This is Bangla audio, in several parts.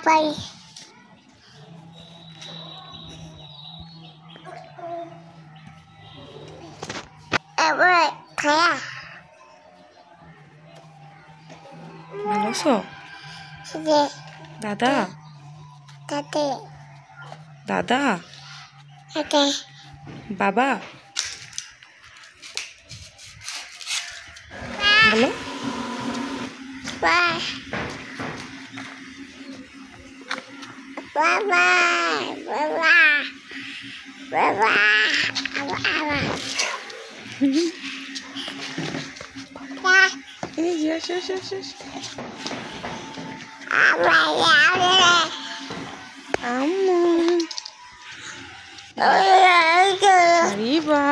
পাই আবার খায়া ভালো আছো যে দাদা তাতে দাদা তাতে বাবা বলো বা বাবা বাবা বাবা বাবা এই যে শেষ আম্মু arriba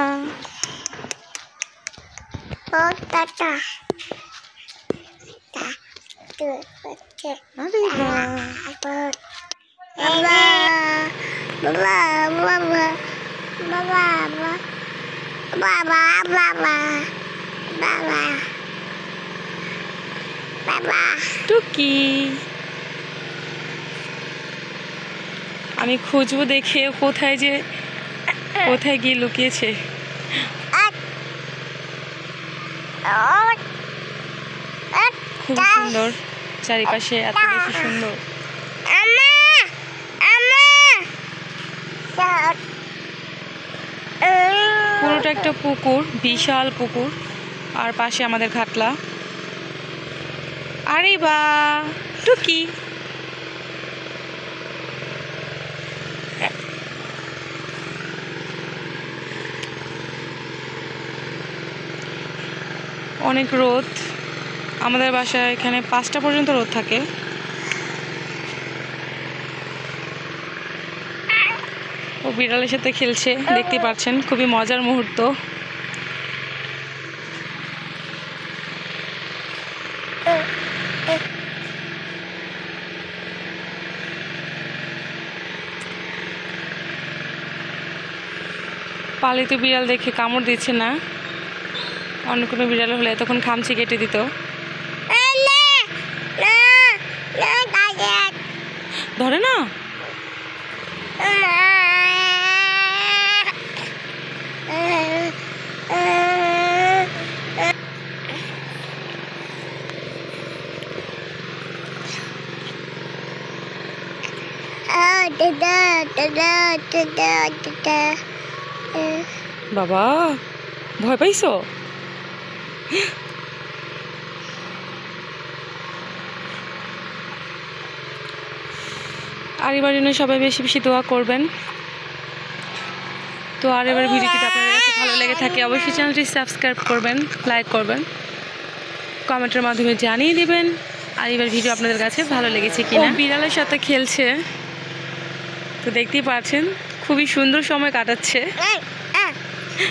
টুকি আমি খুঁজবো দেখে কোথায় গিয়ে লুকিয়েছে খুব সুন্দর চারিপাশে এত বেশি সুন্দর পুরোটা একটা পুকুর বিশাল পুকুর আর পাশে আমাদের ঘাটলা আরে বা টুকি অনেক রোদ আমাদের বাসায় এখানে 5টা পর্যন্ত রোদ থাকে ও বিড়ালের সাথে খেলছে দেখতে পাচ্ছেন খুবই মজার মুহূর্ত পালিত বিড়াল দেখে কামড় দিচ্ছে না অন্য কোনো বিড়াল হলে তখন খামচি কেটে দিত ধরে না বাবা ভয় পাইছো আর এবার জন্য সবাই বেশি বেশি দোয়া করবেন তো আর এবার ভিডিওটি আপনাদের কাছে ভালো লেগে থাকে অবশ্যই চ্যানেলটি সাবস্ক্রাইব করবেন লাইক করবেন কমেন্টের মাধ্যমে জানিয়ে দিবেন আর এবার ভিডিও আপনাদের কাছে ভালো লেগেছে কিনা বিড়ালের সাথে খেলছে তো দেখতেই পাচ্ছেন খুবই সুন্দর সময় কাটাচ্ছে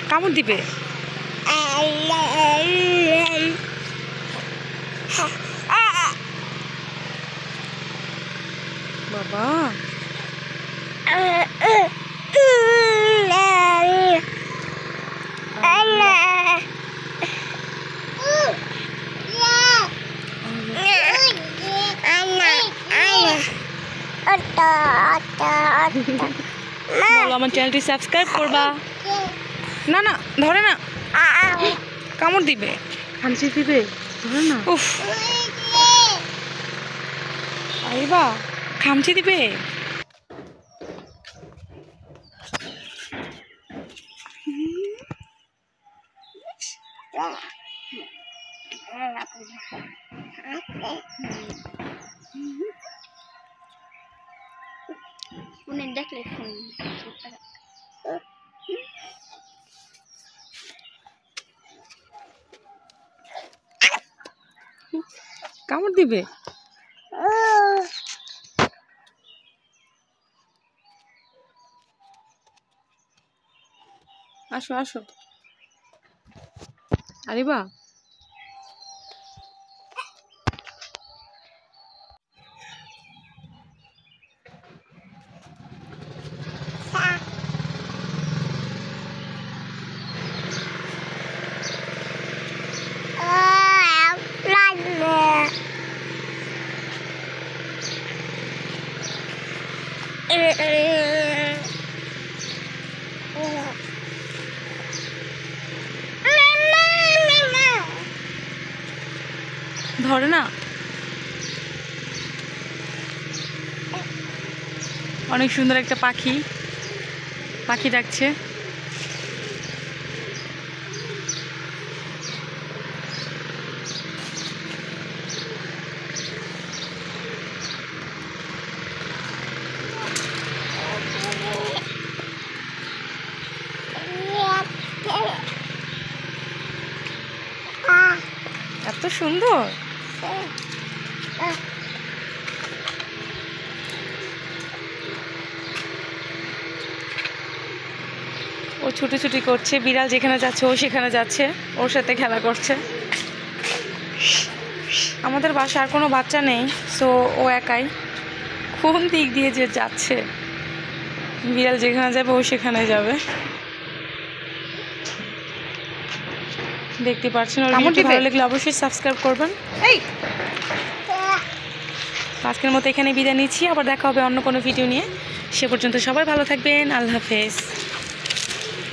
কামড় দিবে বাবা বলো আমার চ্যানেলটি সাবস্ক্রাইব করবা না না ধরে না কামড় দিবে খামচি দিবে ধরে না উফ আইবা খামচি দিবে দেখলে কামড় দিবে আসো আসো আরিবা ধরে না। অনেক সুন্দর একটা পাখি, পাখি ডাকছে। এত সুন্দর। ও ছুটি করছে, বিড়াল যেখানে যাচ্ছে ও সেখানে যাচ্ছে, ওর সাথে খেলা করছে। আমাদের বাসায় আর কোনো বাচ্চা নেই, সো ও একাই। কোন দিক দিয়ে যে যাচ্ছে, বিড়াল যেখানে যাবে ও সেখানে যাবে। দেখতে পাচ্ছেন। ওর ভিডিও ভালো লাগলে অবশ্যই সাবস্ক্রাইব করবেন। আজকের মতো এখানে বিদায় নিচ্ছি, আবার দেখা হবে অন্য কোনো ভিডিও নিয়ে। সে পর্যন্ত সবাই ভালো থাকবেন। আল্লাহ হাফেজ।